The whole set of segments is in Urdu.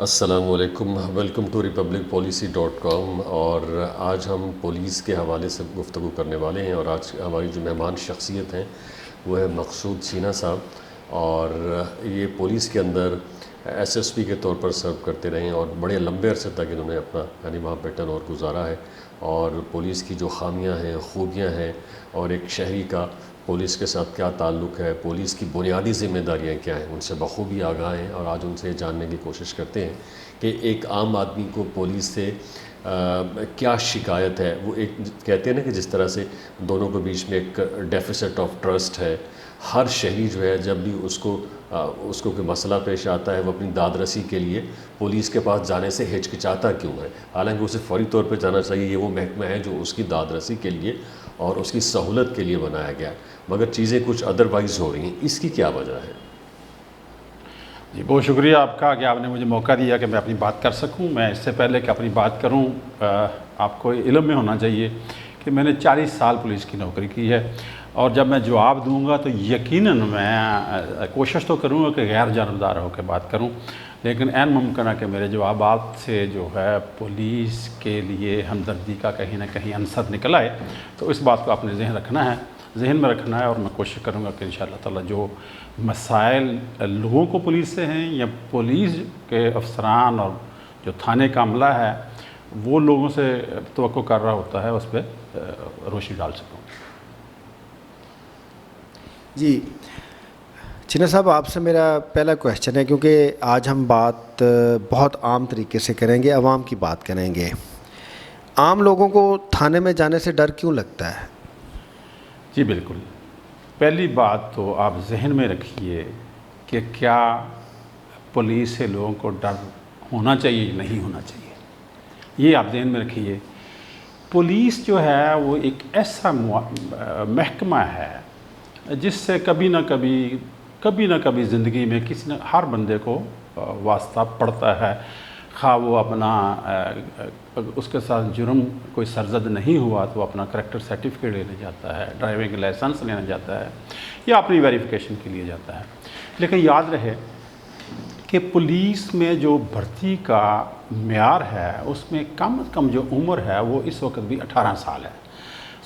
السلام علیکم، ویلکم ٹو republicpolicy.com۔ اور آج ہم پولیس کے حوالے سے گفتگو کرنے والے ہیں، اور آج ہماری جو مہمان شخصیت ہیں وہ ہے مقصود سینا صاحب، اور یہ پولیس کے اندر SSP کے طور پر سرو کرتے رہے ہیں اور بڑے لمبے عرصے تک انہوں نے اپنا وہاں پہ ٹرن اوور گزارا ہے، اور پولیس کی جو خامیاں ہیں، خوبیاں ہیں، اور ایک شہری کا پولیس کے ساتھ کیا تعلق ہے، پولیس کی بنیادی ذمہ داریاں کیا ہیں، ان سے بخوبی آگاہ ہیں، اور آج ان سے جاننے کی کوشش کرتے ہیں کہ ایک عام آدمی کو پولیس سے کیا شکایت ہے۔ وہ ایک کہتے ہیں نا کہ جس طرح سے دونوں کے بیچ میں ایک ڈیفیسٹ آف ٹرسٹ ہے، ہر شہری جو ہے جب بھی اس کو کوئی مسئلہ پیش آتا ہے وہ اپنی داد رسی کے لیے پولیس کے پاس جانے سے ہچکچاتا کیوں ہے، حالانکہ اسے فوری طور پہ جانا چاہیے۔ یہ وہ محکمہ ہے جو اس کی داد رسی کے لیے اور اس کی سہولت کے لیے بنایا گیا ہے، مگر چیزیں کچھ ادروائز ہو رہی ہیں، اس کی کیا وجہ ہے؟ جی بہت شکریہ آپ کا کہ آپ نے مجھے موقع دیا کہ میں اپنی بات کر سکوں۔ میں اس سے پہلے کہ اپنی بات کروں، آپ کو علم میں ہونا چاہیے کہ میں نے 40 سال پولیس کی نوکری کی ہے، اور جب میں جواب دوں گا تو یقیناً میں کوشش تو کروں گا کہ غیر جانبدار ہو کے بات کروں، لیکن عین ممکن ہے کہ میرے جوابات سے جو ہے پولیس کے لیے ہمدردی کا کہیں نہ کہیں عنصر نکل آئے، تو اس بات کو آپ نے ذہن میں رکھنا ہے، اور میں کوشش کروں گا کہ انشاءاللہ تعالی جو مسائل لوگوں کو پولیس سے ہیں یا پولیس کے افسران اور جو تھانے کا عملہ ہے وہ لوگوں سے توقع کر رہا ہوتا ہے، اس پہ روشنی ڈال سکوں۔ جی چینا صاحب، آپ سے میرا پہلا کویشچن ہے، کیونکہ آج ہم بات بہت عام طریقے سے کریں گے، عوام کی بات کریں گے۔ عام لوگوں کو تھانے میں جانے سے ڈر کیوں لگتا ہے؟ جی بالکل، پہلی بات تو آپ ذہن میں رکھیے کہ کیا پولیس سے لوگوں کو ڈر ہونا چاہیے یا نہیں ہونا چاہیے، یہ آپ ذہن میں رکھیے۔ پولیس جو ہے وہ ایک ایسا محکمہ ہے جس سے کبھی نہ کبھی زندگی میں ہر بندے کو واسطہ پڑتا ہے، خواہ وہ اپنا اس کے ساتھ جرم کوئی سرزد نہیں ہوا تو وہ اپنا کریکٹر سرٹیفکیٹ لینے جاتا ہے، ڈرائیونگ لائسنس لینا جاتا ہے، یا اپنی ویریفیکیشن کے لیے جاتا ہے۔ لیکن یاد رہے کہ پولیس میں جو بھرتی کا معیار ہے اس میں کم از کم جو عمر ہے وہ اس وقت بھی 18 سال ہے۔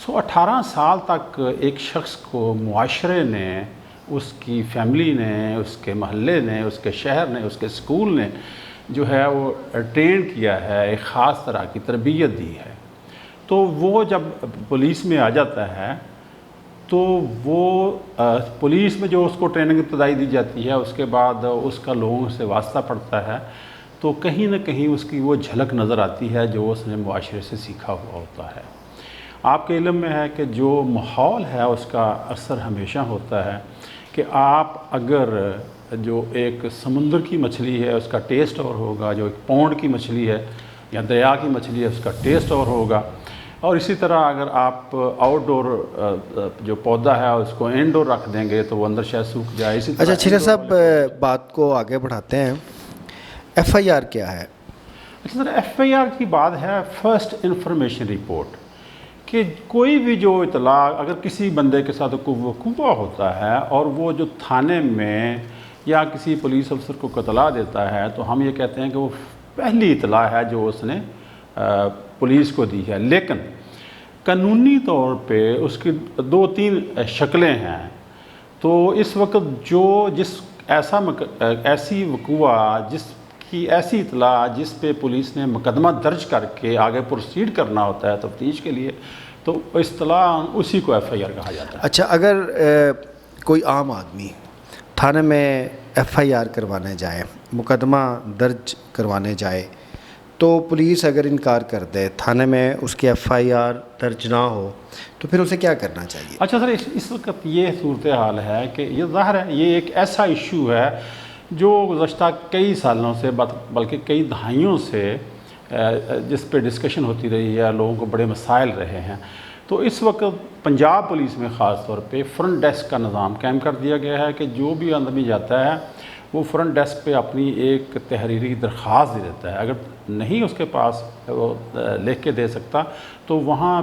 18 سال تک ایک شخص کو معاشرے نے، اس کی فیملی نے، اس کے محلے نے، اس کے شہر نے، اس کے اسکول نے جو ہے وہ ٹرین کیا ہے، ایک خاص طرح کی تربیت دی ہے، تو وہ جب پولیس میں آ جاتا ہے تو وہ پولیس میں جو اس کو ٹریننگ ابتدائی دی جاتی ہے، اس کے بعد اس کا لوگوں سے واسطہ پڑتا ہے، تو کہیں نہ کہیں اس کی وہ جھلک نظر آتی ہے جو اس نے معاشرے سے سیکھا ہوا ہوتا ہے۔ آپ کے علم میں ہے کہ جو ماحول ہے اس کا اثر ہمیشہ ہوتا ہے کہ آپ اگر جو ایک سمندر کی مچھلی ہے اس کا ٹیسٹ اور ہوگا، جو ایک پونڈ کی مچھلی ہے یا دریا کی مچھلی ہے اس کا ٹیسٹ اور ہوگا، اور اسی طرح اگر آپ آؤٹ ڈور جو پودا ہے اس کو انڈور رکھ دیں گے تو وہ اندر شاید سوکھ جائے۔ اسی طرح اچھا چینا صاحب، بات کو آگے بڑھاتے ہیں۔ FIR کیا ہے؟ اچھا سر، FIR کی بات ہے فرسٹ انفارمیشن رپورٹ، کہ کوئی بھی جو اطلاع اگر کسی بندے کے ساتھ کوئی وقوع ہوتا ہے اور وہ جو تھانے میں یا کسی پولیس افسر کو اطلاع دیتا ہے تو ہم یہ کہتے ہیں کہ وہ پہلی اطلاع ہے جو اس نے پولیس کو دی ہے، لیکن قانونی طور پہ اس کی 2-3 شکلیں ہیں۔ تو اس وقت ایسی وقوع، جس کی ایسی اطلاع جس پہ پولیس نے مقدمہ درج کر کے آگے پروسیڈ کرنا ہوتا ہے تفتیش کے لیے، تو اصطلاح اسی کو FIR کہا جاتا ہے۔ اچھا، اگر کوئی عام آدمی تھانے میں FIR کروانے جائے، مقدمہ درج کروانے جائے، تو پولیس اگر انکار کر دے، تھانے میں اس کی FIR درج نہ ہو، تو پھر اسے کیا کرنا چاہیے؟ اچھا سر، اس وقت یہ صورتحال ہے کہ یہ ظاہر ہے یہ ایک ایسا ایشو ہے جو گزشتہ کئی سالوں سے بلکہ کئی دہائیوں سے جس پہ ڈسکشن ہوتی رہی ہے، لوگوں کو بڑے مسائل رہے ہیں۔ تو اس وقت پنجاب پولیس میں خاص طور پہ فرنٹ ڈیسک کا نظام قائم کر دیا گیا ہے کہ جو بھی آدمی جاتا ہے وہ فرنٹ ڈیسک پہ اپنی ایک تحریری درخواست دے دیتا ہے، اگر نہیں اس کے پاس وہ لکھ کے دے سکتا تو وہاں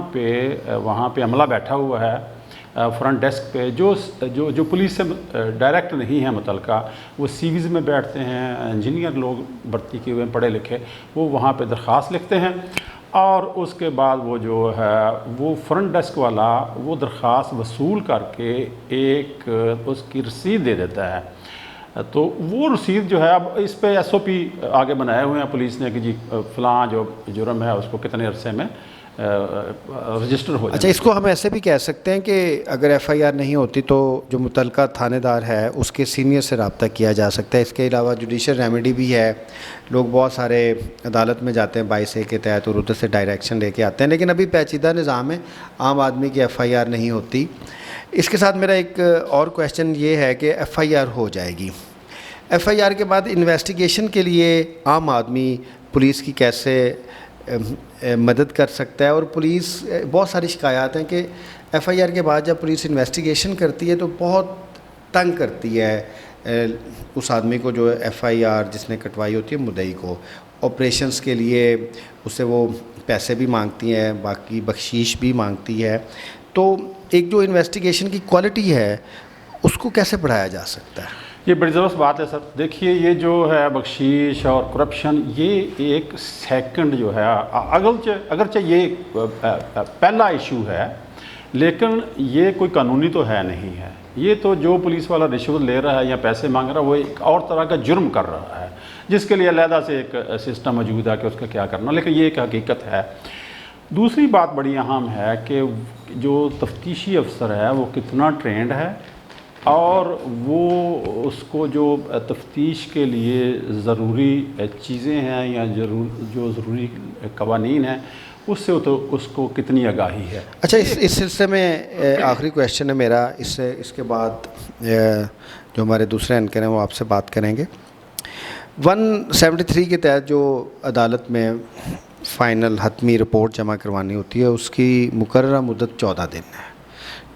پہ عملہ بیٹھا ہوا ہے فرنٹ ڈیسک پہ جو پولیس سے ڈائریکٹ نہیں ہے متعلقہ، وہ سیویز میں بیٹھتے ہیں، انجینئر لوگ بھرتی کیے ہوئے پڑھے لکھے، وہ وہاں پہ درخواست لکھتے ہیں اور اس کے بعد وہ جو ہے وہ فرنٹ ڈیسک والا وہ درخواست وصول کر کے ایک اس کی رسید دے دیتا ہے۔ تو وہ رسید جو ہے اب اس پہ ایس او پی آگے بنائے ہوئے ہیں پولیس نے کہ جی فلاں جو جرم ہے اس کو کتنے عرصے میں رجسٹر ہو جائے۔ اچھا، اس کو ہم ایسے بھی کہہ سکتے ہیں کہ اگر ایف آئی آر نہیں ہوتی تو جو متعلقہ تھانے دار ہے اس کے سینئر سے رابطہ کیا جا سکتا ہے۔ اس کے علاوہ جوڈیشل ریمیڈی بھی ہے، لوگ بہت سارے عدالت میں جاتے ہیں 22A کے تحت اور ادھر سے ڈائریکشن لے کے آتے ہیں، لیکن ابھی پیچیدہ نظام ہے، عام آدمی کی ایف آئی آر نہیں ہوتی۔ اس کے ساتھ میرا ایک اور کویشچن یہ ہے کہ ایف آئی آر ہو جائے گی، ایف آئی آر کے بعد انویسٹیگیشن کے لیے عام آدمی پولیس کی کیسے مدد کر سکتا ہے؟ اور پولیس بہت ساری شکایات ہیں کہ ایف آئی آر کے بعد جب پولیس انویسٹیگیشن کرتی ہے تو بہت تنگ کرتی ہے اس آدمی کو جو ایف آئی آر جس نے کٹوائی ہوتی ہے مدعی کو، آپریشنس کے لیے اس سے وہ پیسے بھی مانگتی ہیں، باقی بخشیش بھی مانگتی ہے۔ تو ایک جو انویسٹیگیشن کی کوالٹی ہے اس کو کیسے بڑھایا جا سکتا ہے؟ یہ بڑی زبردست بات ہے سر۔ دیکھیے یہ جو ہے بخشیش اور کرپشن، یہ ایک سیکنڈ جو ہے، اگرچہ یہ پہلا ایشو ہے لیکن یہ کوئی قانونی تو ہے نہیں ہے۔ یہ تو جو پولیس والا رشوت لے رہا ہے یا پیسے مانگ رہا ہے وہ ایک اور طرح کا جرم کر رہا ہے، جس کے لیے علیحدہ سے ایک سسٹم موجود ہے کہ اس کا کیا کرنا، لیکن یہ ایک حقیقت ہے۔ دوسری بات بڑی اہم ہے کہ جو تفتیشی افسر ہے وہ کتنا ٹرینڈ ہے اور وہ اس کو جو تفتیش کے لیے ضروری چیزیں ہیں یا جو ضروری قوانین ہیں اس سے تو اس کو کتنی آگاہی ہے۔ اچھا، اس سلسلے میں آخری کویشچن ہے میرا، اس کے بعد جو ہمارے دوسرے اینکر ہیں وہ آپ سے بات کریں گے۔ 173 کے تحت جو عدالت میں فائنل حتمی رپورٹ جمع کروانی ہوتی ہے اس کی مقررہ مدت 14 دن ہے،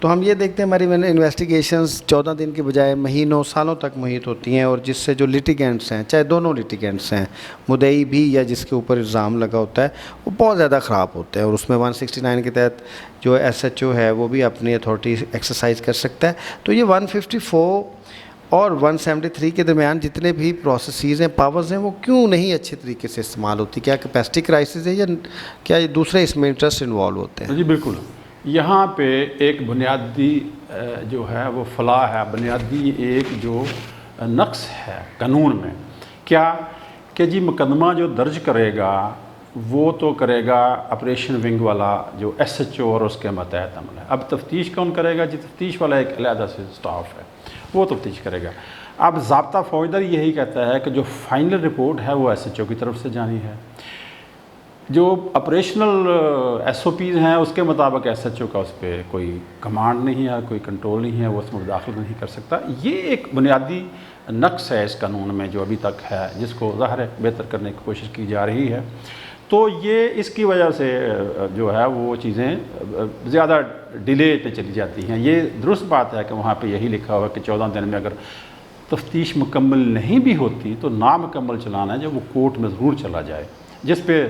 تو ہم یہ دیکھتے ہیں ہماری انویسٹیگیشنز 14 دن کے بجائے مہینوں سالوں تک محیط ہوتی ہیں، اور جس سے جو لیٹیگینٹس ہیں، چاہے دونوں لیٹیگینٹس ہیں، مدعی بھی یا جس کے اوپر الزام لگا ہوتا ہے، وہ بہت زیادہ خراب ہوتے ہیں، اور اس میں 169 کے تحت جو ایس ایچ او ہے وہ بھی اپنی اتھارٹی ایکسرسائز کر سکتا ہے۔ تو یہ 154 اور 173 کے درمیان جتنے بھی پروسیسز ہیں، پاورز ہیں، وہ کیوں نہیں اچھے طریقے سے استعمال ہوتی؟ کیا کیپیسٹی کرائسس ہے یا کیا یہ دوسرے اس میں انٹرسٹ انوالو ہوتے ہیں؟ جی بالکل، یہاں پہ ایک بنیادی جو ہے وہ فلاح ہے، بنیادی ایک جو نقص ہے قانون میں، کیا کہ جی مقدمہ جو درج کرے گا وہ تو کرے گا آپریشن ونگ والا جو ایس ایچ او اور اس کے ماتحت عمل ہے۔ اب تفتیش کون کرے گا؟ جی تفتیش والا ایک علیحدہ سے اسٹاف ہے، وہ تفتیش کرے گا۔ اب ضابطہ فوجداری یہی کہتا ہے کہ جو فائنل رپورٹ ہے وہ ایس ایچ او کی طرف سے جانی ہے، جو آپریشنل ایس او پیز ہیں اس کے مطابق ایس ایچ او کا اس پہ کوئی کمانڈ نہیں ہے، کوئی کنٹرول نہیں ہے، وہ اس میں مداخلت نہیں کر سکتا۔ یہ ایک بنیادی نقص ہے اس قانون میں جو ابھی تک ہے، جس کو ظاہر ہے بہتر کرنے کی کوشش کی جا رہی ہے۔ تو یہ اس کی وجہ سے جو ہے وہ چیزیں زیادہ ڈیلے پہ چلی جاتی ہیں۔ یہ درست بات ہے کہ وہاں پہ یہی لکھا ہوا ہے کہ 14 دن میں اگر تفتیش مکمل نہیں بھی ہوتی تو نامکمل چلانا ہے جو وہ کورٹ میں ضرور چلا جائے، جس پہ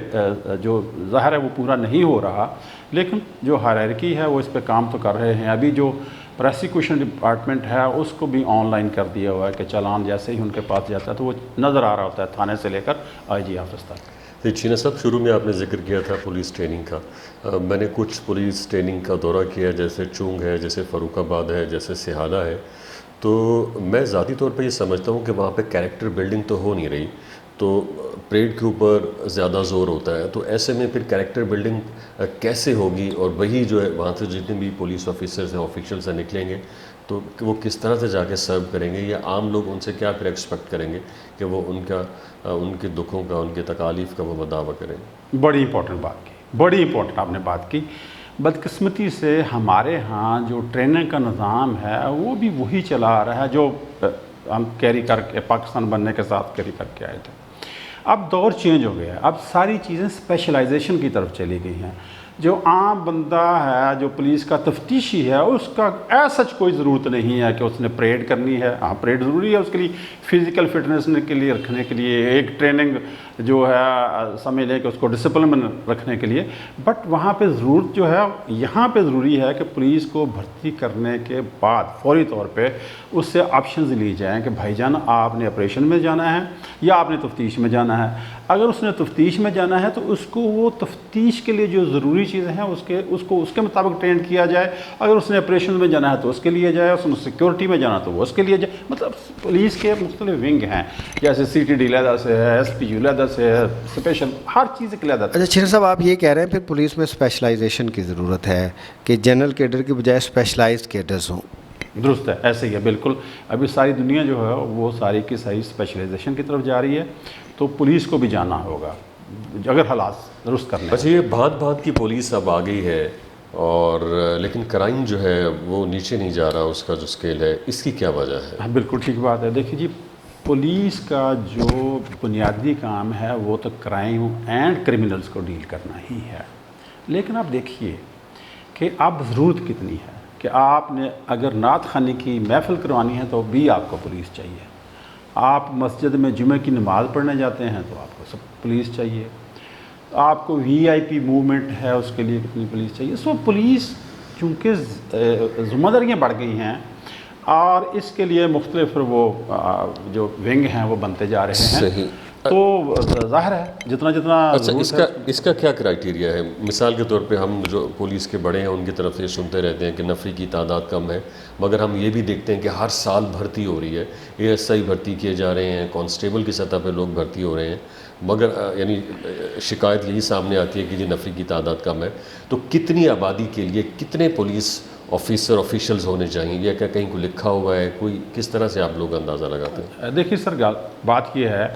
جو ظاہر ہے وہ پورا نہیں ہو رہا، لیکن جو ہائرارکی ہے وہ اس پہ کام تو کر رہے ہیں۔ ابھی جو پروسیکیوشن ڈپارٹمنٹ ہے اس کو بھی آن لائن کر دیا ہوا ہے کہ چالان جیسے ہی ان کے پاس جاتا ہے تو وہ نظر آ رہا ہوتا ہے تھانے سے لے کر آئی جی آفس تک۔ چینا صاحب، شروع میں آپ نے ذکر کیا تھا پولیس ٹریننگ کا، میں نے کچھ پولیس ٹریننگ کا دورہ کیا، جیسے چونگ ہے، جیسے فاروق آباد ہے، جیسے سہالہ ہے، تو میں ذاتی طور پہ یہ سمجھتا ہوں کہ وہاں پہ کیریکٹر بلڈنگ تو ہو نہیں رہی، تو پریڈ کے اوپر زیادہ زور ہوتا ہے، تو ایسے میں پھر کیریکٹر بلڈنگ کیسے ہوگی؟ اور وہی جو ہے وہاں سے جتنے بھی پولیس آفیسرز ہیں، آفیشلز ہیں، نکلیں گے تو وہ کس طرح سے جا کے سرو کریں گے، یا عام لوگ ان سے کیا پھر ایکسپیکٹ کریں گے کہ وہ ان کے دکھوں کا، ان کے تکالیف کا وہ مداوع کریں؟ بڑی امپورٹنٹ بات کی، بڑی امپورٹنٹ آپ نے بات کی۔ بدقسمتی سے ہمارے ہاں جو ٹریننگ کا نظام ہے وہ بھی وہی چلا آ رہا ہے جو ہم کیری کر کے پاکستان بننے کے ساتھ کیری کر کے آئے تھے۔ اب دور چینج ہو گیا ہے، اب ساری چیزیں اسپیشلائزیشن کی طرف چلی گئی ہیں۔ جو عام بندہ ہے جو پولیس کا تفتیشی ہے اس کا ایسا کوئی ضرورت نہیں ہے کہ اس نے پریڈ کرنی ہے. ہاں پریڈ ضروری ہے اس کے لیے فزیکل فٹنس کے لیے رکھنے کے لیے, ایک ٹریننگ جو ہے سمجھ لیں کہ اس کو ڈسپلن رکھنے کے لیے, بٹ وہاں پہ ضرورت جو ہے یہاں پہ ضروری ہے کہ پولیس کو بھرتی کرنے کے بعد فوری طور پہ اس سے آپشنز لی جائیں کہ بھائی جان آپ نے آپریشن میں جانا ہے یا آپ نے تفتیش میں جانا ہے. اگر اس نے تفتیش میں جانا ہے تو اس کو وہ تفتیش کے لیے جو ضروری چیزیں ہیں اس کے مطابق ٹرین کیا جائے. اگر اس نے آپریشن میں جانا ہے تو اس کے لیے جائے, اس نے سیکورٹی میں جانا تو وہ اس کے لیے جائے. مطلب پولیس کے مختلف ونگ ہیں, جیسے سی ٹی ڈی علیحدہ سے ہے, ایس پی یو علیحدہ سے ہے, اسپیشل ہر چیز کے علیحدہ. اچھا چھینا صاحب, آپ یہ کہہ رہے ہیں پھر پولیس میں اسپیشلائزیشن کی ضرورت ہے کہ جنرل کیڈر کی بجائے اسپیشلائزڈ کیڈرز ہوں. درست ہے, ایسے ہی ہے بالکل. ابھی ساری دنیا جو ہے وہ ساری کی ساری اسپیشلائزیشن کی طرف جا رہی ہے, تو پولیس کو بھی جانا ہوگا اگر حالات درست کرنے. اچھا یہ بھانت کی پولیس اب آ گئی ہے اور لیکن کرائم جو ہے وہ نیچے نہیں جا رہا, اس کا جو اسکیل ہے, اس کی کیا وجہ ہے؟ ہاں بالکل ٹھیک بات ہے. دیکھیے جی, پولیس کا جو بنیادی کام ہے وہ تو کرائم اینڈ کرمنلز کو ڈیل کرنا ہی ہے. لیکن آپ دیکھیے کہ اب ضرورت کتنی ہے کہ آپ نے اگر نعت خوانی کی محفل کروانی ہے تو بھی آپ کو پولیس چاہیے. آپ مسجد میں جمعہ کی نماز پڑھنے جاتے ہیں تو آپ کو سب پولیس چاہیے. آپ کو وی آئی پی موومنٹ ہے اس کے لیے کتنی پولیس چاہیے. سو پولیس چونکہ ذمہ داریاں بڑھ گئی ہیں اور اس کے لیے مختلف وہ جو ونگ ہیں وہ بنتے جا رہے ہیں. صحیح. تو ظاہر ہے جتنا اچھا اس کا کیا کرائٹیریا ہے؟ مثال کے طور پہ ہم جو پولیس کے بڑے ہیں ان کی طرف سے سنتے رہتے ہیں کہ نفری کی تعداد کم ہے, مگر ہم یہ بھی دیکھتے ہیں کہ ہر سال بھرتی ہو رہی ہے, اے ایس آئی بھرتی کیے جا رہے ہیں, کانسٹیبل کی سطح پہ لوگ بھرتی ہو رہے ہیں, مگر یعنی شکایت یہی سامنے آتی ہے کہ جی نفری کی تعداد کم ہے. تو کتنی آبادی کے لیے کتنے پولیس آفیشلز ہونے چاہیے, یا کیا کہیں کو لکھا ہوا ہے, کوئی کس طرح سے آپ لوگ اندازہ لگاتے ہیں؟ دیکھیے سر, بات یہ ہے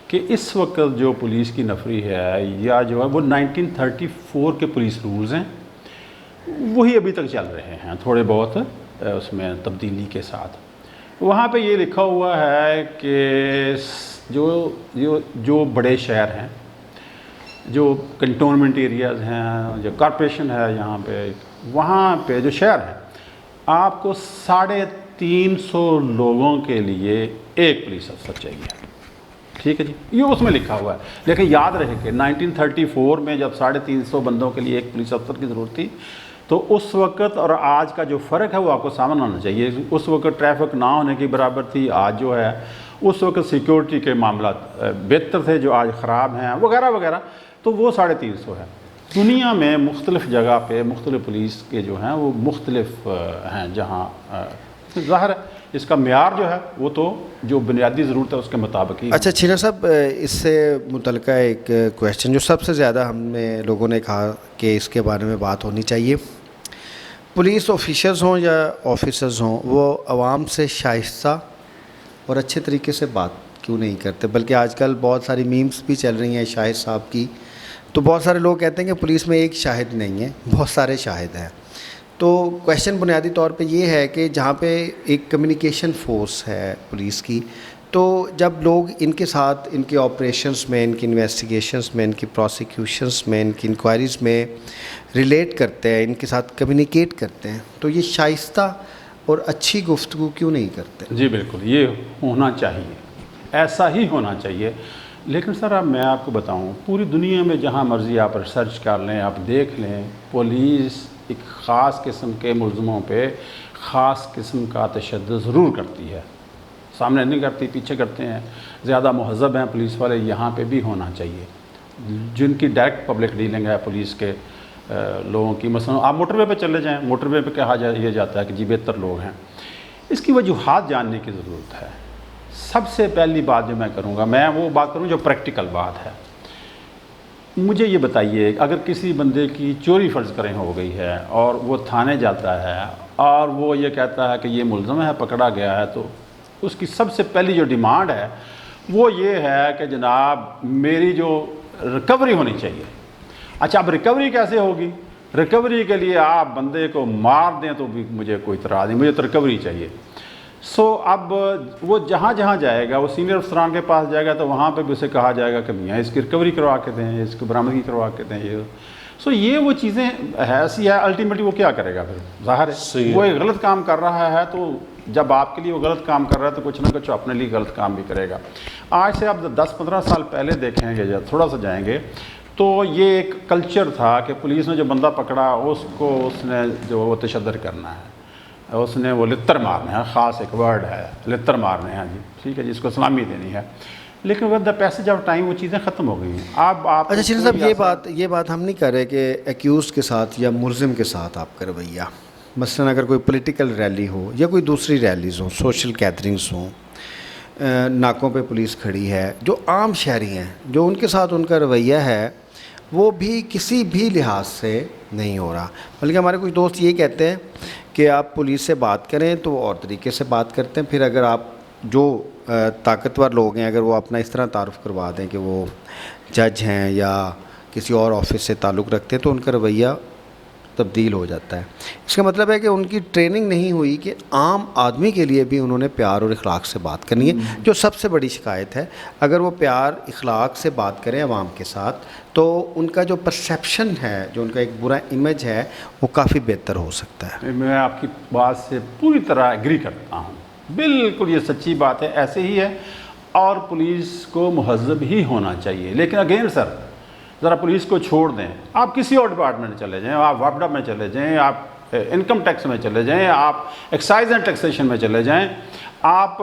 کہ اس وقت جو پولیس کی نفری ہے یا جو ہے وہ 1934 کے پولیس رولز ہیں وہی ابھی تک چل رہے ہیں, تھوڑے بہت اس میں تبدیلی کے ساتھ. وہاں پہ یہ لکھا ہوا ہے کہ جو بڑے شہر ہیں, جو کنٹونمنٹ ایریاز ہیں, جو کارپوریشن ہے یہاں پہ, وہاں پہ جو شہر ہیں آپ کو 350 لوگوں کے لیے ایک پولیس افسر چاہیے. ٹھیک ہے جی, یہ اس میں لکھا ہوا ہے. لیکن یاد رہے کہ 1934 میں جب 350 بندوں کے لیے ایک پولیس افسر کی ضرورت تھی تو اس وقت اور آج کا جو فرق ہے وہ آپ کو سامنے آنا چاہیے. اس وقت ٹریفک نہ ہونے کی برابر تھی, آج جو ہے اس وقت سیکیورٹی کے معاملات بہتر تھے جو آج خراب ہیں وغیرہ وغیرہ, تو وہ 350 ہے. دنیا میں مختلف جگہ پہ مختلف پولیس کے جو ہیں وہ مختلف ہیں, جہاں ظاہر ہے اس کا معیار جو ہے وہ تو جو بنیادی ضرورت ہے اس کے مطابق ہی. اچھا چھینا صاحب, اس سے متعلقہ ایک کویشچن جو سب سے زیادہ ہم نے لوگوں نے کہا کہ اس کے بارے میں بات ہونی چاہیے, پولیس آفیشرز ہوں یا آفیسرز ہوں وہ عوام سے شائستہ اور اچھے طریقے سے بات کیوں نہیں کرتے؟ بلکہ آج کل بہت ساری میمز بھی چل رہی ہیں شاہد صاحب کی, تو بہت سارے لوگ کہتے ہیں کہ پولیس میں ایک شاہد نہیں ہے, بہت سارے شاہد ہیں. تو کویشچن بنیادی طور پہ یہ ہے کہ جہاں پہ ایک کمیونیکیشن فورس ہے پولیس کی, تو جب لوگ ان کے ساتھ ان کے آپریشنز میں, ان کی انویسٹیگیشنز میں, ان کی پروسیکیوشنز میں, ان کی انکوائریز میں ریلیٹ کرتے ہیں, ان کے ساتھ کمیونیکیٹ کرتے ہیں, تو یہ شائستہ اور اچھی گفتگو کیوں نہیں کرتے؟ جی بالکل, یہ ہونا چاہیے, ایسا ہی ہونا چاہیے. لیکن سر اب میں آپ کو بتاؤں, پوری دنیا میں جہاں مرضی آپ ریسرچ کر لیں, آپ دیکھ لیں, پولیس ایک خاص قسم کے ملزموں پہ خاص قسم کا تشدد ضرور کرتی ہے. سامنے نہیں کرتی, پیچھے کرتے ہیں. زیادہ مہذب ہیں پولیس والے, یہاں پہ بھی ہونا چاہیے. جن کی ڈائریکٹ پبلک ڈیلنگ ہے پولیس کے لوگوں کی, مثلا آپ موٹر وے پہ چلے جائیں, موٹر وے پہ کہا یہ جاتا ہے کہ جی بہتر لوگ ہیں. اس کی وجوہات جاننے کی ضرورت ہے. سب سے پہلی بات جو میں کروں گا, میں وہ بات کروں جو پریکٹیکل بات ہے. مجھے یہ بتائیے, اگر کسی بندے کی چوری فرض کریں ہو گئی ہے اور وہ تھانے جاتا ہے اور وہ یہ کہتا ہے کہ یہ ملزم ہے, پکڑا گیا ہے, تو اس کی سب سے پہلی جو ڈیمانڈ ہے وہ یہ ہے کہ جناب میری جو ریکوری ہونی چاہیے. اچھا, اب ریکوری کیسے ہوگی؟ ریکوری کے لیے آپ بندے کو مار دیں تو بھی مجھے کوئی اعتراض نہیں, مجھے تو ریکوری چاہیے. اب وہ جہاں جہاں جائے گا، وہ سینئر افسران کے پاس جائے گا تو وہاں پہ بھی اسے کہا جائے گا کہ میاں اس کی ریکوری کروا کے دیں، اس کی برآمدگی کروا کے دیں. یہ وہ چیزیں ایسی ہے. الٹیمیٹلی وہ کیا کرے گا پھر؟ ظاہر ہے وہ ایک غلط کام کر رہا ہے، تو جب آپ کے لیے وہ غلط کام کر رہا ہے تو کچھ نہ کچھ اپنے لیے غلط کام بھی کرے گا. آج سے آپ 10-15 سال پہلے دیکھیں گے، جب تھوڑا سا جائیں گے تو یہ ایک کلچر تھا کہ پولیس نے جو بندہ پکڑا اس نے جو وہ تشدد کرنا ہے، اس نے وہ لتر مارنا ہے. خاص ایک ورڈ ہے لتر مارنے ہیں، جی ٹھیک ہے جی، اس کو سلامی دینی ہے. لیکن with the passage of time وہ چیزیں ختم ہو گئی ہیں. آپ اچھا چینی صاحب، یہ بات ہم نہیں کر رہے کہ ایکیوز کے ساتھ یا ملزم کے ساتھ آپ کا رویہ، مثلا اگر کوئی پولیٹیکل ریلی ہو یا کوئی دوسری ریلیز ہوں، سوشل گیدرنگس ہوں، ناکوں پہ پولیس کھڑی ہے، جو عام شہری ہیں جو ان کے ساتھ ان کا رویہ ہے وہ بھی کسی بھی لحاظ سے نہیں ہو رہا. بلکہ ہمارے کچھ دوست یہ کہتے ہیں کہ آپ پولیس سے بات کریں تو وہ اور طریقے سے بات کرتے ہیں. پھر اگر آپ جو طاقتور لوگ ہیں اگر وہ اپنا اس طرح تعارف کروا دیں کہ وہ جج ہیں یا کسی اور آفس سے تعلق رکھتے ہیں تو ان کا رویہ تبدیل ہو جاتا ہے. اس کا مطلب ہے کہ ان کی ٹریننگ نہیں ہوئی کہ عام آدمی کے لیے بھی انہوں نے پیار اور اخلاق سے بات کرنی ہے، جو سب سے بڑی شکایت ہے. اگر وہ پیار اخلاق سے بات کریں عوام کے ساتھ تو ان کا جو پرسیپشن ہے، جو ان کا ایک برا امیج ہے، وہ کافی بہتر ہو سکتا ہے. میں آپ کی بات سے پوری طرح ایگری کرتا ہوں، بالکل یہ سچی بات ہے، ایسے ہی ہے. اور پولیس کو مہذب ہی ہونا چاہیے. لیکن اگین سر، ذرا پولیس کو چھوڑ دیں، آپ کسی اور ڈپارٹمنٹ میں چلے جائیں، آپ واپڈا میں چلے جائیں، آپ انکم ٹیکس میں چلے جائیں، آپ ایکسائز اینڈ ٹیکسیشن میں چلے جائیں، آپ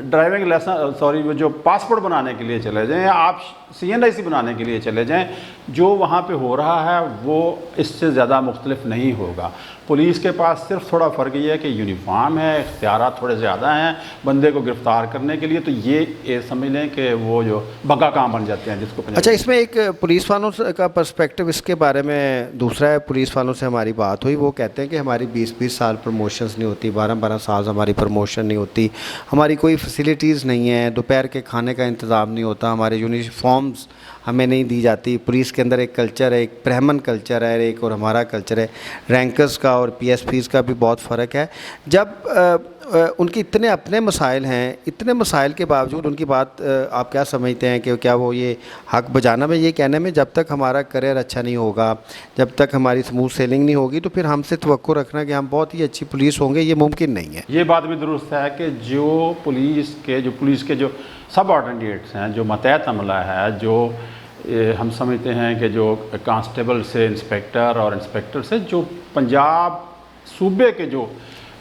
ڈرائیونگ لائسنس وہ جو پاسپورٹ بنانے کے لیے چلے جائیں، آپ CNIC بنانے کے لیے چلے جائیں، جو وہاں پہ ہو رہا ہے وہ اس سے زیادہ مختلف نہیں ہوگا. پولیس کے پاس صرف تھوڑا فرق یہ ہے کہ یونیفارم ہے، اختیارات تھوڑے زیادہ ہیں بندے کو گرفتار کرنے کے لیے. تو یہ سمجھ لیں کہ وہ جو بگا کام بن جاتے ہیں جس کو. اچھا، اس میں ایک پولیس والوں کا پرسپیکٹو اس کے بارے میں دوسرا ہے. پولیس والوں سے ہماری بات ہوئی، وہ کہتے ہیں کہ ہماری 20 سال پروموشنز نہیں ہوتی، 12 سال ہماری پروموشن نہیں ہوتی، ہماری کوئی فیسیلیٹیز نہیں ہیں، دوپہر کے کھانے کا انتظام نہیں ہوتا، ہمارے یونیفارمز ہمیں نہیں دی جاتی. پولیس کے اندر ایک کلچر ہے، ایک برہمن کلچر ہے ایک، اور ہمارا کلچر ہے. رینکرز کا اور PSPs کا بھی بہت فرق ہے. جب ان کے اتنے اپنے مسائل ہیں، اتنے مسائل کے باوجود ان کی بات آپ کیا سمجھتے ہیں کہ کیا وہ یہ حق بجانا میں یہ کہنے میں جب تک ہمارا کریئر اچھا نہیں ہوگا، جب تک ہماری اسموتھ سیلنگ نہیں ہوگی تو پھر ہم سے توقع رکھنا کہ ہم بہت ہی اچھی پولیس ہوں گے، یہ ممکن نہیں ہے. یہ بات بھی درست ہے کہ جو پولیس کے جو سب آرڈینیٹس ہیں، جو ماتحت عملہ ہے، جو ہم سمجھتے ہیں کہ جو کانسٹیبل سے انسپیکٹر اور انسپیکٹر سے جو پنجاب صوبے کے جو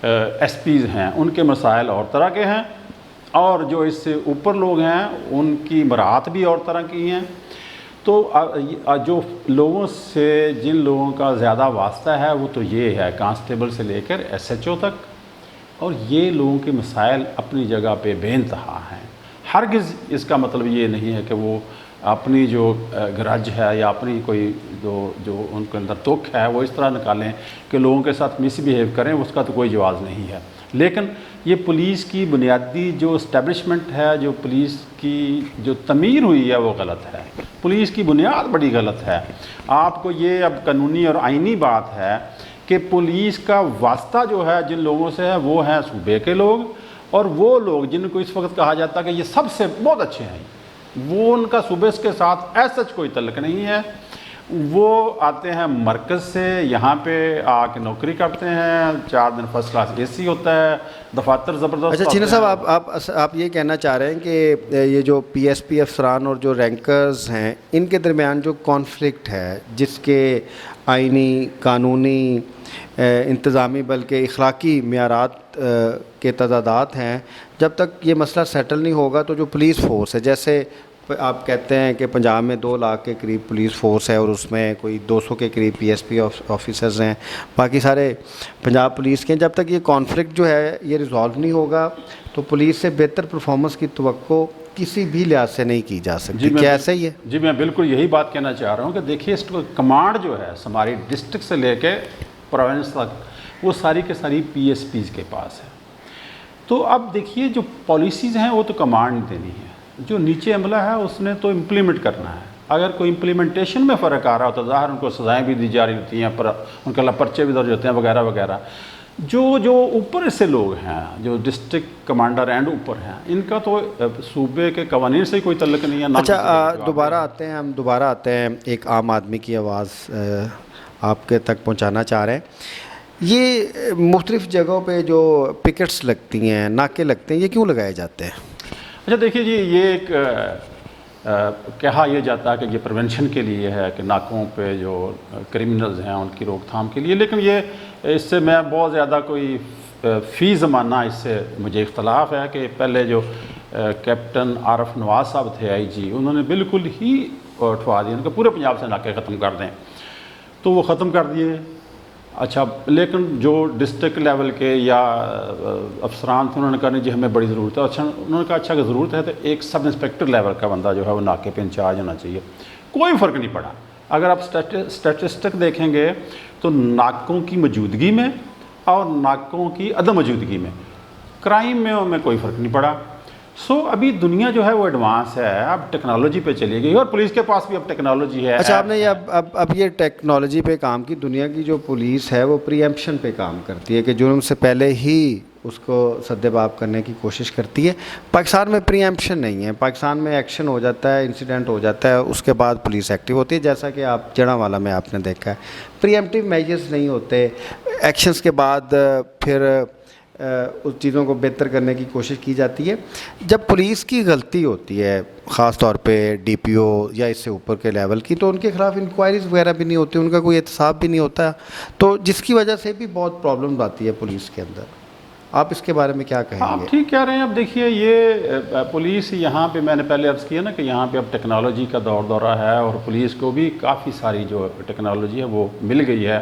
SPs ہیں، ان کے مسائل اور طرح کے ہیں، اور جو اس سے اوپر لوگ ہیں ان کی مراعات بھی اور طرح کی ہیں. تو جو لوگوں سے جن لوگوں کا زیادہ واسطہ ہے وہ تو یہ ہے کانسٹیبل سے لے کر SHO تک، اور یہ لوگوں کے مسائل اپنی جگہ پہ بے انتہا ہیں. ہرگز اس کا مطلب یہ نہیں ہے کہ وہ اپنی جو گرج ہے یا اپنی کوئی جو ان کے اندر دکھ ہے وہ اس طرح نکالیں کہ لوگوں کے ساتھ مس بیہیو کریں، اس کا تو کوئی جواز نہیں ہے. لیکن یہ پولیس کی بنیادی جو اسٹیبلشمنٹ ہے، جو پولیس کی جو تعمیر ہوئی ہے وہ غلط ہے. پولیس کی بنیاد بڑی غلط ہے. آپ کو یہ اب قانونی اور آئینی بات ہے کہ پولیس کا واسطہ جو ہے جن لوگوں سے ہے وہ ہیں صوبے کے لوگ، اور وہ لوگ جن کو اس وقت کہا جاتا ہے کہ یہ سب سے بہت اچھے ہیں، وہ ان کا صوبے کے ساتھ ایسا کوئی تعلق نہیں ہے. وہ آتے ہیں مرکز سے، یہاں پہ آ کے نوکری کرتے ہیں، 4 دن فرسٹ کلاس AC ہوتا ہے، دفاتر زبردست. اچھا چینی صاحب، آپ یہ کہنا چاہ رہے ہیں کہ یہ جو PSP افسران اور جو رینکرز ہیں ان کے درمیان جو کانفلکٹ ہے، جس کے آئینی، قانونی، انتظامی بلکہ اخلاقی معیارات کے تضادات ہیں، جب تک یہ مسئلہ سیٹل نہیں ہوگا تو جو پولیس فورس ہے، جیسے آپ کہتے ہیں کہ پنجاب میں 2 لاکھ کے قریب پولیس فورس ہے اور اس میں کوئی 200 کے قریب PSP آفیسرز ہیں، باقی سارے پنجاب پولیس کے ہیں، جب تک یہ کانفلکٹ جو ہے یہ ریزالو نہیں ہوگا تو پولیس سے بہتر پرفارمنس کی توقع کسی بھی لحاظ سے نہیں کی جا سکتی. کیا ایسا ہی ہے؟ جی میں بالکل یہی بات کہنا چاہ رہا ہوں کہ دیکھیے اس کمانڈ جو ہے ہماری ڈسٹرکٹ سے لے کے پروونس تک وہ ساری کے ساری PSPs کے پاس ہے. تو اب دیکھیے جو پالیسیز ہیں وہ تو کمانڈ دینی ہے، جو نیچے عملہ ہے اس نے تو امپلیمنٹ کرنا ہے. اگر کوئی امپلیمنٹیشن میں فرق آ رہا ہو تو ظاہر ان کو سزائیں بھی دی جا رہی ہوتی ہیں، پر ان کے پرچے بھی درج ہوتے ہیں وغیرہ وغیرہ. جو اوپر سے لوگ ہیں، جو ڈسٹرکٹ کمانڈر اینڈ اوپر ہیں، ان کا تو صوبے کے قوانین سے کوئی تعلق نہیں ہے. اچھا دوبارہ آتے ہیں ایک عام آدمی کی آواز آپ کے تک پہنچانا چاہ رہے ہیں. یہ مختلف جگہوں پہ جو پکٹس لگتی ہیں، ناکے لگتے ہیں، یہ کیوں لگائے جاتے ہیں؟ اچھا دیکھیے جی، یہ ایک کہا یہ جاتا ہے کہ یہ پریونشن کے لیے ہے، کہ ناکوں پہ جو کرمنلز ہیں ان کی روک تھام کے لیے، لیکن یہ اس سے میں بہت زیادہ کوئی فی زمانہ اس سے مجھے اختلاف ہے کہ پہلے جو کیپٹن عارف نواز صاحب تھے آئی جی، انہوں نے بالکل ہی اٹھوا دیا ان کو پورے پنجاب سے ناکے ختم کر دیں، تو وہ ختم کر دیے. اچھا لیکن جو ڈسٹرکٹ لیول کے یا افسران تھے، انہوں نے کہا نہیں جی ہمیں بڑی ضرورت ہے. اچھا انہوں نے کہا اچھا کہ ضرورت ہے تو ایک سب انسپیکٹر لیول کا بندہ جو ہے وہ ناکے پہ انچارج ہونا چاہیے. کوئی فرق نہیں پڑا. اگر آپ اسٹیٹسٹک دیکھیں گے تو ناکوں کی موجودگی میں اور ناکوں کی عدم موجودگی میں کرائم میں ہمیں کوئی فرق نہیں پڑا. ابھی دنیا جو ہے وہ ایڈوانس ہے، اب ٹیکنالوجی پہ چلی گئی اور پولیس کے پاس بھی اب ٹیکنالوجی ہے. اچھا آپ نے یہ اب یہ ٹیکنالوجی پہ کام کی. دنیا کی جو پولیس ہے وہ پری ایمپشن پہ کام کرتی ہے کہ جرم سے پہلے ہی اس کو سدباب کرنے کی کوشش کرتی ہے. پاکستان میں پری ایمپشن نہیں ہے. پاکستان میں ایکشن ہو جاتا ہے، انسیڈنٹ ہو جاتا ہے، اس کے بعد پولیس ایکٹیو ہوتی ہے، جیسا کہ آپ جڑاوالا میں آپ نے دیکھا ہے. پری ایمپٹیو میجرز نہیں ہوتے. ایکشنز کے بعد پھر اس چیزوں کو بہتر کرنے کی کوشش کی جاتی ہے. جب پولیس کی غلطی ہوتی ہے، خاص طور پہ ڈی پی او یا اس سے اوپر کے لیول کی، تو ان کے خلاف انکوائریز وغیرہ بھی نہیں ہوتی، ان کا کوئی احتساب بھی نہیں ہوتا، تو جس کی وجہ سے بھی بہت پرابلمز آتی ہے پولیس کے اندر. آپ اس کے بارے میں کیا کہیں گے؟ آپ ٹھیک کہہ رہے ہیں. اب دیکھیے یہ پولیس یہاں پہ میں نے پہلے عرض کیا نا کہ یہاں پہ اب ٹیکنالوجی کا دورہ ہے اور پولیس کو بھی کافی ساری جو ٹیکنالوجی ہے وہ مل گئی ہے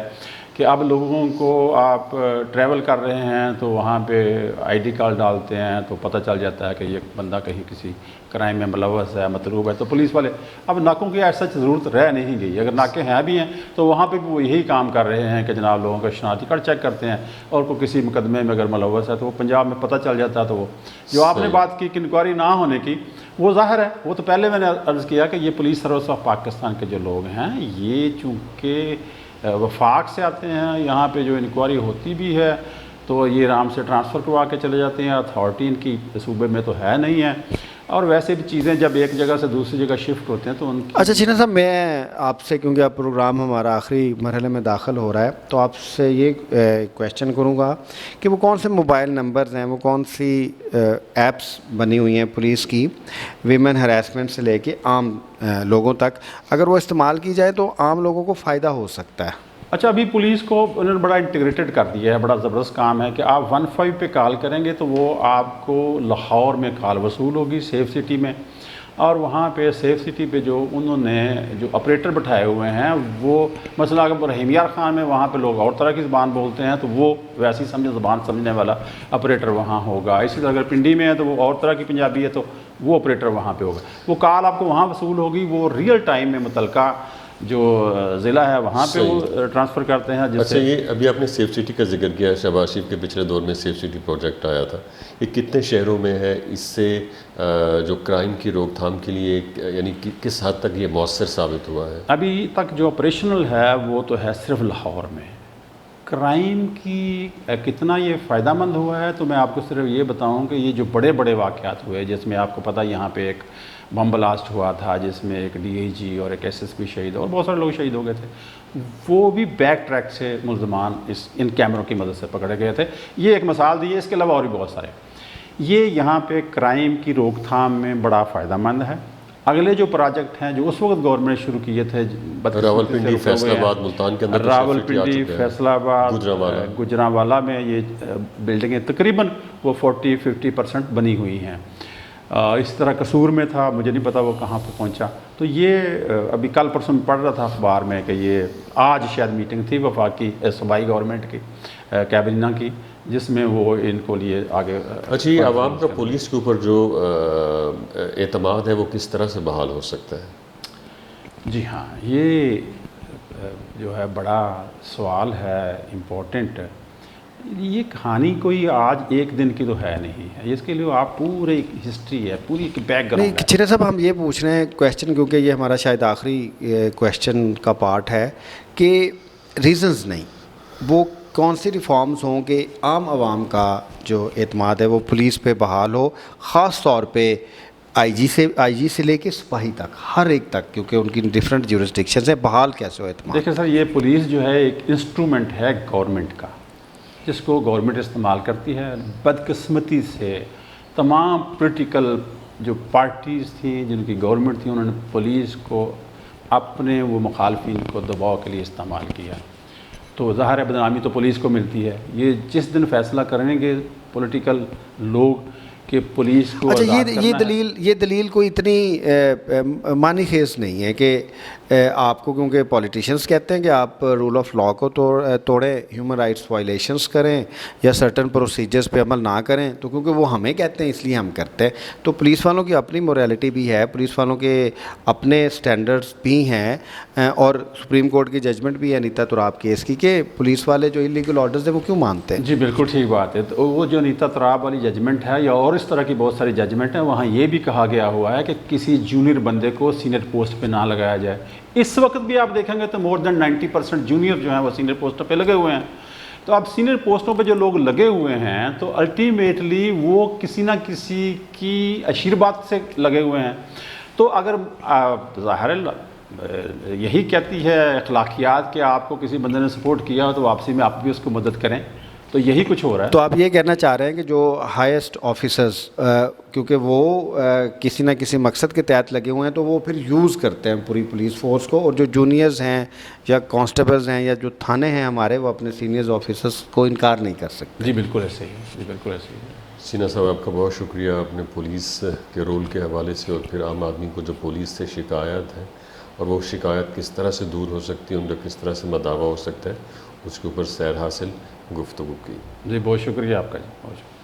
کہ اب لوگوں کو آپ ٹریول کر رہے ہیں تو وہاں پہ آئی ڈی کارڈ ڈالتے ہیں تو پتہ چل جاتا ہے کہ یہ بندہ کہیں کسی کرائم میں ملوث ہے، مطلوب ہے. تو پولیس والے اب ناکوں کی ایسا ضرورت رہ نہیں گئی. اگر ناکے ہیں بھی ہیں تو وہاں پہ بھی وہ یہی کام کر رہے ہیں کہ جناب لوگوں کا شناختی کارڈ چیک کرتے ہیں اور کوئی کسی مقدمے میں اگر ملوث ہے تو وہ پنجاب میں پتہ چل جاتا ہے. تو وہ جو آپ نے بات کی کہ انکوائری نہ ہونے کی، وہ ظاہر ہے. وہ تو پہلے میں نے عرض کیا کہ یہ پولیس سروس آف پاکستان کے جو لوگ ہیں یہ چونکہ وفاق سے آتے ہیں، یہاں پہ جو انکوائری ہوتی بھی ہے تو یہ آرام سے ٹرانسفر کروا کے چلے جاتے ہیں. اتھارٹی ان کی صوبے میں تو ہے نہیں ہے. اور ویسے بھی چیزیں جب ایک جگہ سے دوسری جگہ شفٹ ہوتے ہیں تو ان کی... اچھا چینا صاحب، میں آپ سے، کیونکہ اب پروگرام ہمارا آخری مرحلے میں داخل ہو رہا ہے، تو آپ سے یہ کویشچن کروں گا کہ وہ کون سے موبائل نمبرز ہیں، وہ کون سی ایپس بنی ہوئی ہیں پولیس کی ویمن ہراسمنٹ سے لے کے عام لوگوں تک، اگر وہ استعمال کی جائے تو عام لوگوں کو فائدہ ہو سکتا ہے؟ اچھا ابھی پولیس کو انہوں نے بڑا انٹیگریٹڈ کر دیا ہے، بڑا زبردست کام ہے کہ آپ 15 پہ کال کریں گے تو وہ آپ کو لاہور میں کال وصول ہوگی، سیف سٹی میں، اور وہاں پہ سیف سٹی پہ جو انہوں نے جو آپریٹر بٹھائے ہوئے ہیں وہ مثلا اگر رحیم یار خان میں وہاں پہ لوگ اور طرح کی زبان بولتے ہیں تو وہ ویسی زبان سمجھنے والا آپریٹر وہاں ہوگا. اسی طرح اگر پنڈی میں ہے تو وہ اور طرح کی پنجابی ہے تو وہ آپریٹر وہاں پہ ہوگا. وہ کال آپ کو وہاں وصول ہوگی، وہ ریئل ٹائم میں متعلقہ جو ضلع ہے وہاں پہ وہ ٹرانسفر کرتے ہیں. اچھا یہ ابھی آپ نے سیف سٹی کا ذکر کیا، شہباز شریف کے پچھلے دور میں سیف سٹی پروجیکٹ آیا تھا، یہ کتنے شہروں میں ہے؟ اس سے جو کرائم کی روک تھام کے لیے یعنی کس حد تک یہ مؤثر ثابت ہوا ہے؟ ابھی تک جو آپریشنل ہے وہ تو ہے صرف لاہور میں. کرائم کی کتنا یہ فائدہ مند ہوا ہے تو میں آپ کو صرف یہ بتاؤں کہ یہ جو بڑے بڑے واقعات ہوئے جس میں آپ کو پتہ یہاں پہ ایک بم بلاسٹ ہوا تھا جس میں ایک ڈی آئی جی اور ایک ایس ایس پی شہید اور بہت سارے لوگ شہید ہو گئے تھے، وہ بھی بیک ٹریک سے ملزمان ان کیمروں کی مدد سے پکڑے گئے تھے. یہ ایک مثال دی ہے، اس کے علاوہ اور بھی بہت سارے. یہ یہاں پہ کرائم کی روک تھام میں بڑا فائدہ مند ہے. اگلے جو پروجیکٹ ہیں جو اس وقت گورنمنٹ شروع کیے تھے، راولپنڈی، فیصل آباد، ملتان کے اندر، راولپنڈی، فیصل آباد، گوجرانوالا میں یہ بلڈنگیں تقریباً وہ 40-50% بنی ہوئی ہیں. اس طرح قصور میں تھا، مجھے نہیں پتا وہ کہاں پہ پہنچا. تو یہ ابھی کل پرسوں میں پڑھ رہا تھا اخبار میں کہ یہ آج شاید میٹنگ تھی وفاقی صوبائی گورنمنٹ کی کابینہ کی جس میں وہ ان کو لیے آگے. اچھا یہ عوام کا پولیس کے اوپر جو اعتماد ہے وہ کس طرح سے بحال ہو سکتا ہے؟ جی ہاں، یہ جو ہے بڑا سوال ہے، امپورٹنٹ. یہ کہانی کوئی آج ایک دن کی تو ہے نہیں ہے، اس کے لیے آپ پورے ہسٹری ہے، پوری بیک گراؤنڈ ہے. چیرے صاحب ہم یہ پوچھ رہے ہیں کویشچن، کیونکہ یہ ہمارا شاید آخری کویشچن کا پارٹ ہے کہ ریزنز نہیں، وہ کون سی ریفارمز ہوں کہ عام عوام کا جو اعتماد ہے وہ پولیس پہ بحال ہو، خاص طور پہ آئی جی سے لے کے سپاہی تک، ہر ایک تک، کیونکہ ان کی ڈفرینٹ جورسڈکشنز ہیں، بحال کیسے ہو اعتماد؟ دیکھیں سر، یہ پولیس جو ہے ایک انسٹرومنٹ ہے گورنمنٹ کا، جس کو گورنمنٹ استعمال کرتی ہے۔ بدقسمتی سے تمام پولیٹیکل جو پارٹیز تھیں، جن کی گورنمنٹ تھی، انہوں نے پولیس کو اپنے وہ مخالفین کو دباؤ کے لیے استعمال کیا، تو ظاہر ہے بدنامی تو پولیس کو ملتی ہے۔ یہ جس دن فیصلہ کریں گے پولیٹیکل لوگ کہ پولیس کو اچھا، آزاد کرنا ہے، یہ دلیل کوئی اتنی معنی خیز نہیں ہے کہ آپ کو، کیونکہ پولیٹیشنز کہتے ہیں کہ آپ رول آف لاء کو توڑیں، ہیومن رائٹس وائلیشنز کریں یا سرٹن پروسیجرز پہ عمل نہ کریں، تو کیونکہ وہ ہمیں کہتے ہیں اس لیے ہم کرتے ہیں۔ تو پولیس والوں کی اپنی موریلٹی بھی ہے، پولیس والوں کے اپنے سٹینڈرڈز بھی ہیں، اور سپریم کورٹ کی ججمنٹ بھی ہے انیتا تراب کیس کی کہ پولیس والے جو انلیگل آرڈرز ہیں وہ کیوں مانتے ہیں۔ جی بالکل ٹھیک بات ہے۔ تو وہ جو انیتا تراب والی ججمنٹ ہے یا اور اس طرح کی بہت ساری ججمنٹ ہیں، وہاں یہ بھی کہا گیا ہوا ہے کہ کسی جونیئر بندے کو سینئر پوسٹ پہ نہ لگایا جائے۔ اس وقت بھی آپ دیکھیں گے تو مور دین 90% جونیئر جو ہیں وہ سینئر پوسٹوں پہ لگے ہوئے ہیں۔ تو اب سینئر پوسٹوں پہ جو لوگ لگے ہوئے ہیں تو الٹیمیٹلی وہ کسی نہ کسی کی اشیربات سے لگے ہوئے ہیں۔ تو اگر ظاہر یہی کہتی ہے اخلاقیات کہ آپ کو کسی بندے نے سپورٹ کیا ہو تو واپسی میں آپ بھی اس کو مدد کریں، تو یہی کچھ ہو رہا ہے۔ تو آپ یہ کہنا چاہ رہے ہیں کہ جو ہائیسٹ آفیسرز، کیونکہ وہ کسی نہ کسی مقصد کے تحت لگے ہوئے ہیں تو وہ پھر یوز کرتے ہیں پوری پولیس فورس کو، اور جو جونیئرز ہیں یا کانسٹیبلز ہیں یا جو تھانے ہیں ہمارے، وہ اپنے سینئرز آفیسرز کو انکار نہیں کر سکتے۔ جی بالکل ایسے ہی ہے، جی بالکل ایسے ہی ہے۔ سینا صاحب، آپ کا بہت شکریہ، آپ نے پولیس کے رول کے حوالے سے اور پھر عام آدمی کو جو پولیس سے شکایت ہے اور وہ شکایت کس طرح سے دور ہو سکتی ہے، ان کا کس طرح سے مداوع ہو سکتا ہے، اس کے اوپر سیر حاصل گفتگو کی۔ جی بہت شکریہ آپ کا، جی بہت شکریہ۔